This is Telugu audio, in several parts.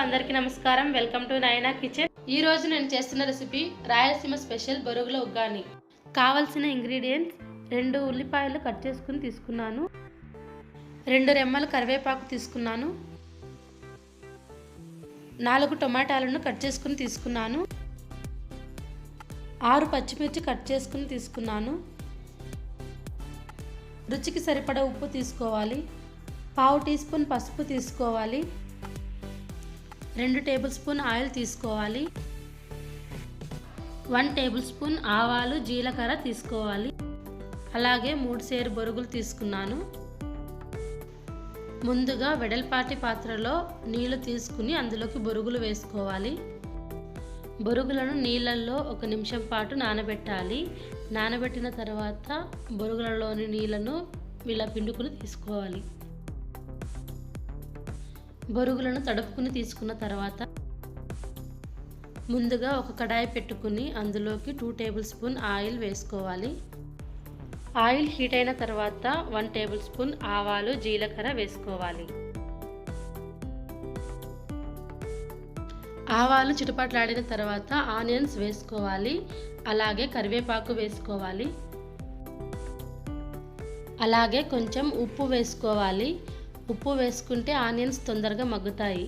అందరికీ నమస్కారం. వెల్కమ్ టు నైనా కిచెన్. ఈ రోజు నేను చేస్తున్న రెసిపీ రాయలసీమ స్పెషల్ బొరుగుల ఉగ్గాని. కావాల్సిన ఇంగ్రీడియంట్స్ 2 ఉల్లిపాయలు కట్ చేసుకుని తీసుకున్నాను, 2 రెమ్మల కరివేపాకు తీసుకున్నాను, 4 టొమాటాలను కట్ చేసుకుని తీసుకున్నాను, 6 పచ్చిమిర్చి కట్ చేసుకుని తీసుకున్నాను, రుచికి సరిపడా ఉప్పు తీసుకోవాలి, 1/2 టీ స్పూన్ పసుపు తీసుకోవాలి, 2 టేబుల్ స్పూన్ ఆయిల్ తీసుకోవాలి, 1 టేబుల్ స్పూన్ ఆవాలు జీలకర్ర తీసుకోవాలి, అలాగే 3 సేరు బొరుగులు తీసుకున్నాను. ముందుగా వెడల్పాటి పాత్రలో నీళ్లు తీసుకుని అందులోకి బొరుగులు వేసుకోవాలి. బొరుగులను నీళ్ళల్లో 1 నిమిషం పాటు నానబెట్టాలి. నానబెట్టిన తర్వాత బొరుగులలోని నీళ్లను ఇలా పిండుకుని తీసుకోవాలి. బొరుగులను తడుపుకుని తీసుకున్న తర్వాత ముందుగా ఒక కడాయి పెట్టుకుని అందులోకి 2 టేబుల్ స్పూన్ ఆయిల్ వేసుకోవాలి. ఆయిల్ హీట్ అయిన తర్వాత 1 టేబుల్ స్పూన్ ఆవాలు జీలకర్ర వేసుకోవాలి. ఆవాలు చిటపటలాడిన తర్వాత ఆనియన్స్ వేసుకోవాలి, అలాగే కరివేపాకు వేసుకోవాలి, అలాగే కొంచెం ఉప్పు వేసుకోవాలి. ఉప్పు వేసుకుంటే ఆనియన్స్ తొందరగా మగ్గుతాయి.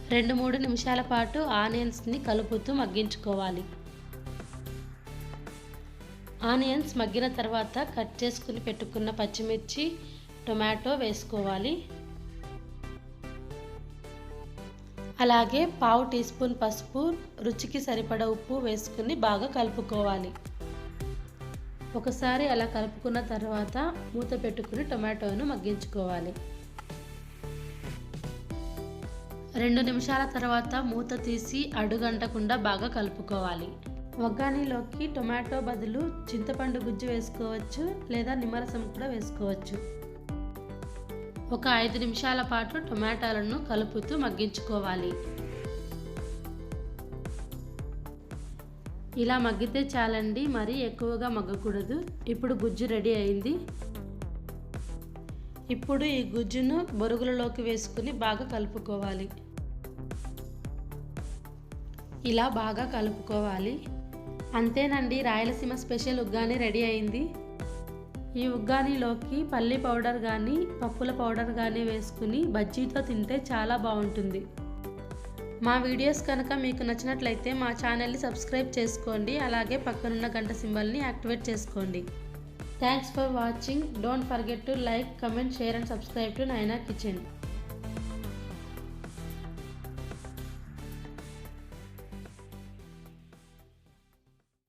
2-3 నిమిషాల పాటు ఆనియన్స్ని కలుపుతూ మగ్గించుకోవాలి. ఆనియన్స్ మగ్గిన తర్వాత కట్ చేసుకుని పెట్టుకున్న పచ్చిమిర్చి, టొమాటో వేసుకోవాలి. అలాగే 1/2 టీ స్పూన్ పసుపు, రుచికి సరిపడా ఉప్పు వేసుకుని బాగా కలుపుకోవాలి. ఒకసారి అలా కలుపుకున్న తర్వాత మూత పెట్టుకుని టొమాటోను మగ్గించుకోవాలి. 2 నిమిషాల తర్వాత మూత తీసి అడుగంటకుండా బాగా కలుపుకోవాలి. ఉగ్గానిలోకి టొమాటో బదులు చింతపండు గుజ్జు వేసుకోవచ్చు, లేదా నిమ్మరసం కూడా వేసుకోవచ్చు. ఒక 5 నిమిషాల పాటు టొమాటోలను కలుపుతూ మగ్గించుకోవాలి. ఇలా మగ్గితే చాలండి, మరీ ఎక్కువగా మగ్గకూడదు. ఇప్పుడు గుజ్జు రెడీ అయింది. ఇప్పుడు ఈ గుజ్జును బొరుగులలోకి వేసుకుని బాగా కలుపుకోవాలి. ఇలా బాగా కలుపుకోవాలి. అంతేనండి, రాయలసీమ స్పెషల్ ఉగ్గాని రెడీ అయింది. ఈ ఉగ్గానిలోకి పల్లి పౌడర్ కానీ పప్పుల పౌడర్ కానీ వేసుకుని బజ్జీతో తింటే చాలా బాగుంటుంది. మా వీడియోస్ కనుక మీకు నచ్చినట్లయితే మా ఛానల్ని సబ్స్క్రైబ్ చేసుకోండి, అలాగే పక్కనున్న గంట సింబల్ని యాక్టివేట్ చేసుకోండి. Thanks for watching. Don't forget to like, comment, share and subscribe to నైనా కిచెన్.